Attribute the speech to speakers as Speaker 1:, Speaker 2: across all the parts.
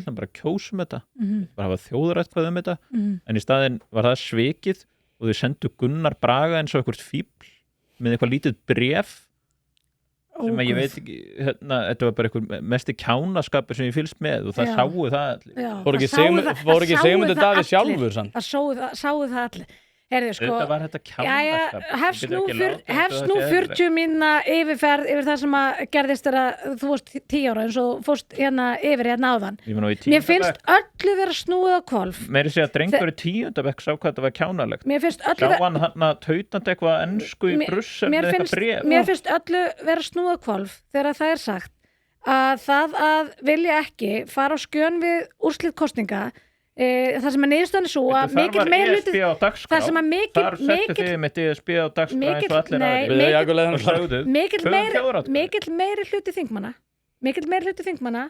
Speaker 1: ætlum bara að kjósa þetta bara hafa þjóðaratkvæði þetta en í staðinn var það svikið og þau sendu Gunnar Braga eins og eitthvað fíbl með eitthvað lítið bréf sem að ég veit ekki þetta var bara eitthvað mesti kjánaskapur sem ég fylgst með og það sáu það allir
Speaker 2: Fór ekki Sigmundur Davíð sjálfur sann?
Speaker 3: Það sáu það allir Heyrðu, sko,
Speaker 1: þetta var þetta kjánaskap
Speaker 3: hefst nú 40 mínúna yfirferð yfir það sem að gerðist þegar þú varst 10 ára eins og fórst yfir áðan mér finnst öllu vera snúið á hvolf
Speaker 1: meiri segja að drengur í 10. bekk sá hvað þetta var kjánalegt sjá hann tautandi eitthvað ensku í Brussel með eitthvað bréf
Speaker 3: mér finnst öllu vera snúið á hvolf þegar það sagt að það að vilja ekki fara á skjön við úrslit kosninga það sem að niðurstaðan svo að mikill meirihluti það sem að mikill meirihluti þingmanna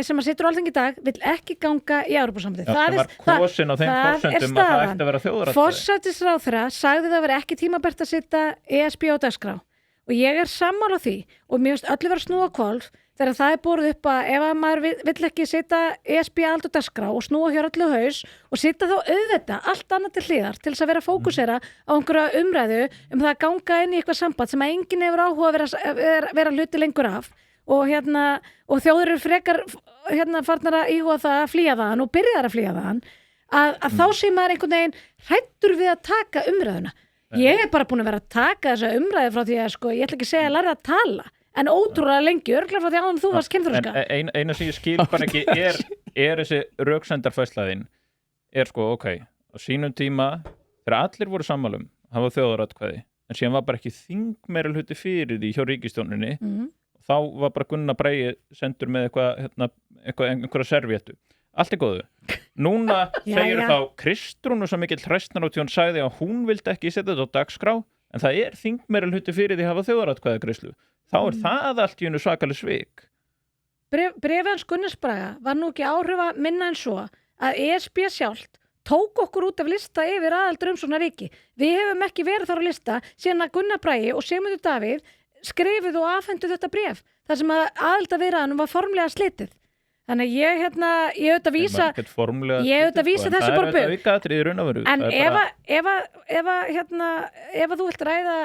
Speaker 3: sem að situr á Alþingi í dag vill ekki ganga í Evrópusambandið
Speaker 1: það var kosin á þeim forsendum að það ætti að vera þjóðaratkvæði
Speaker 3: forsætisráðherra sagði það veri ekki tímabært að setja ESB á dagskrá og ég sammála því og mér finnst öllu vera snúa hvolf þegar það borið upp að ef að maður vill ekki setja ESB allt á dagskrá og snúa hér öllu haus og setja þá auðvitað allt annað til hliðar til þess að vera að fókusera á einhverja umræðu það að ganga inn í eitthvað samband sem að enginn hefur áhuga að vera hluti lengur af og og þjóðir eru frekar farnar að íhuga það að flýja þaðan og byrjar að flýja þaðan að þá sé maður einhvern veginn hræddur við að taka umræðuna ég bara búin að vera að taka þessa umræðu frá því að ég ætla ekki að segja að læra að tala en ótrúlega lengi, örglega frá því að þú varst kynþroska.
Speaker 1: Eina sem ég skil bara ekki er þessi röksendarfæslaðin ok, á sínum tíma þegar allir voru sammálum, það var þjóðaratkvæði en síðan var bara ekki þingmeirihluti fyrir því hjá ríkisstjórninni þá var bara Gunnar Bragi sendur með einhverja servéttu allt góðu. Núna segir þá Kristrúnu sem mikill hræstnaróttjón sagði að hún vildi ekki setja þetta á dagskrá en það er þingmeirihluti fyrir því að hafa þjóðaratkvæðagreiðslu þá það allt í einu svakaleg svik.
Speaker 3: Bréfið hans Gunnars Braga var nú ekki áhrifa minna en svo að ESB sjálft tók okkur út af lista yfir aðaldur umsóknarríki. Við hefum ekki verið þar á lista síðan að Gunnar Bragi og Sigmundur Davíð skrifuðu og afhentu þetta bréf þar sem að aðildarviðræðunum var formlega slitið. Þannig ég auðvitað vísa þessu bara bug. En ef þú vilt ræða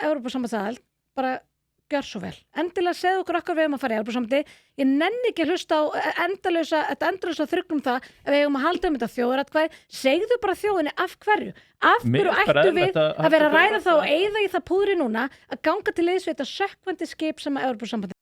Speaker 3: Evrópusambandsaðild bara gjör svo vel. Endilega segðu okkur okkar við að fara í Evrópusambandið. Ég nenni ekki að hlusta á endalausa þrugl það að við eigum að halda þetta þjóðaratkvæði. Segðu bara þjóðinni af hverju. Af hverju ættu við að vera að ræða það og eyða í það púðri núna að ganga til liðs við þetta sökkvandi skip sem að Evrópusambandið